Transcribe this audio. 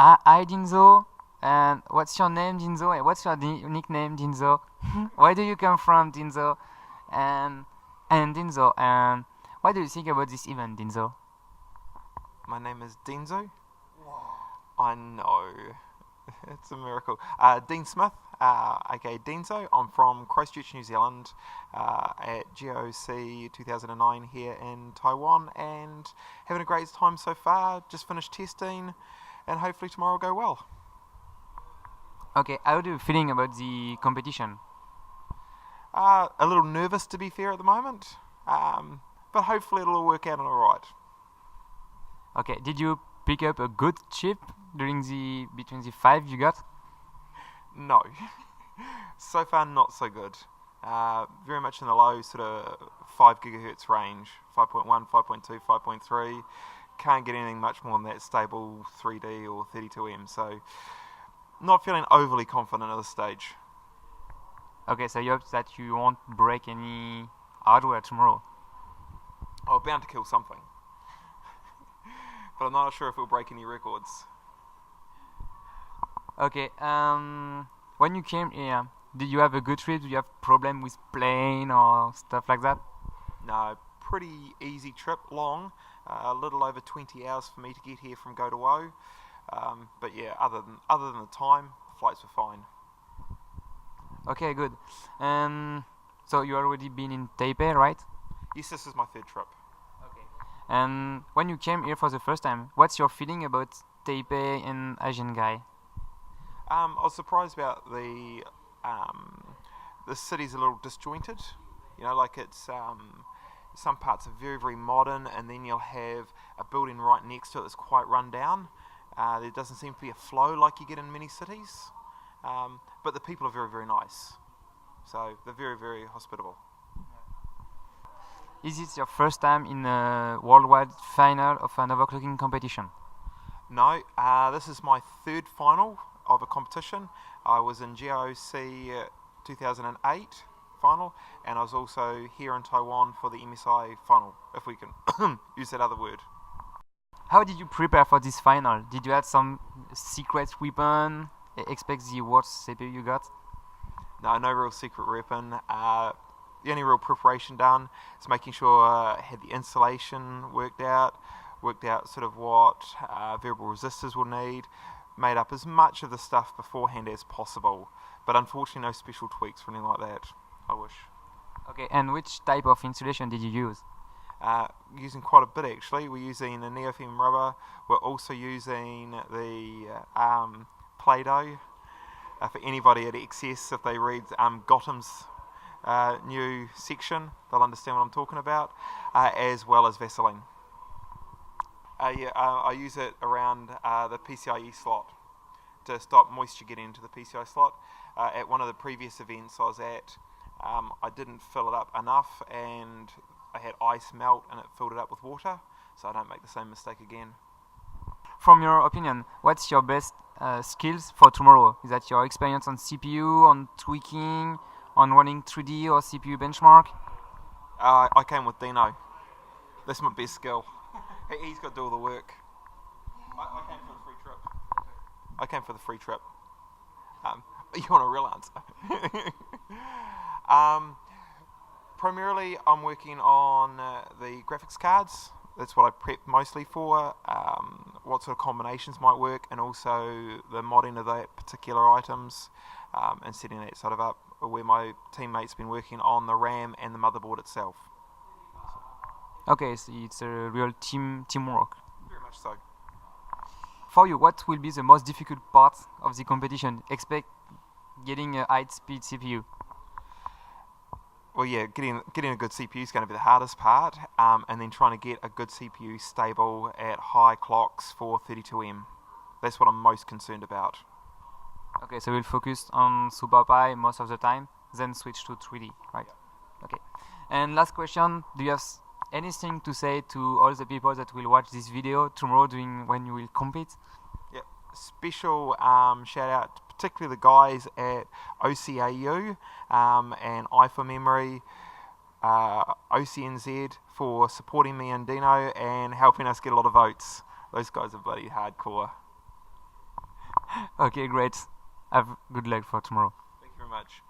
Hi Deanzo, and what's your name, Deanzo? And what's your nickname, Deanzo? Where do you come from, Deanzo? And Deanzo, and what do you think about this event, Deanzo? My name is Deanzo. I know. It's a miracle. Dean Smith, aka Deanzo. I'm from Christchurch, New Zealand, at GOC 2009 here in Taiwan, and having a great time so far. Just finished testing, and hopefully tomorrow will go well. Okay, how do you feeling about the competition? A little nervous, to be fair, at the moment, but hopefully it'll all work out alright. Okay, did you pick up a good chip between the five you got? No. So far, not so good. Very much in the low sort of 5 gigahertz range, 5.1, 5.2, 5.3. Can't get anything much more than that stable 3D or 32M, so not feeling overly confident at this stage. Okay, so you hope that you won't break any hardware tomorrow. I'm bound to kill something. But I'm not sure if it'll break any records. Okay, when you came here, did you have a good trip? Did you have problem with plane or stuff like that? No, pretty easy trip, long. A little over 20 hours for me to get here from Go to Woe. But yeah, other than the time, flights were fine. Okay, good. So you already been in Taipei, right? Yes, this is my third trip. Okay. And when you came here for the first time, what's your feeling about Taipei and Asian guy? I was surprised about the city's a little disjointed. You know, like it's some parts are very, very modern, and then you'll have a building right next to it that's quite run down. There doesn't seem to be a flow like you get in many cities, but the people are very, very nice. So they're very, very hospitable. Is it your first time in a worldwide final of an overclocking competition? No, this is my third final of a competition. I was in GOC 2008 final, and I was also here in Taiwan for the MSI final, if we can use that other word. How did you prepare for this final? Did you have some secret weapon? Expect the worst CPU you got? No real secret weapon. The only real preparation done is making sure I had the installation worked out sort of what variable resistors will need, made up as much of the stuff beforehand as possible, but unfortunately no special tweaks or anything like that. I wish. Okay, and which type of insulation did you use? Using quite a bit actually. We're using a neophene rubber. We're also using the Play-Doh. For anybody at XS, if they read Gotham's new section, they'll understand what I'm talking about, as well as Vaseline. I use it around the PCIe slot to stop moisture getting into the PCI slot. At one of the previous events I was at, I didn't fill it up enough, and I had ice melt and it filled it up with water, so I don't make the same mistake again. From your opinion, what's your best skills for tomorrow? Is that your experience on CPU, on tweaking, on running 3D or CPU benchmark? I came with Dino. That's my best skill. He's got to do all the work. I came for the free trip. I came for the free trip. You want a real answer? Primarily, I'm working on the graphics cards. That's what I prep mostly for. What sort of combinations might work, and also the modding of that particular items, and setting that sort of up. Where my teammates been working on the RAM and the motherboard itself. Okay, so it's a real teamwork. Very much so. For you, what will be the most difficult part of the competition? Expect getting a high-speed CPU. Well, yeah, getting a good CPU is going to be the hardest part, and then trying to get a good CPU stable at high clocks for 32M. That's what I'm most concerned about. Okay, so we'll focus on Super Pi most of the time, then switch to 3D, right? Yeah. Okay. And last question, do you have anything to say to all the people that will watch this video tomorrow when you will compete? Yeah, special shout out particularly the guys at OCAU and iFor Memory, OCNZ for supporting me and Dino and helping us get a lot of votes. Those guys are bloody hardcore. Okay, great. Have good luck for tomorrow. Thank you very much.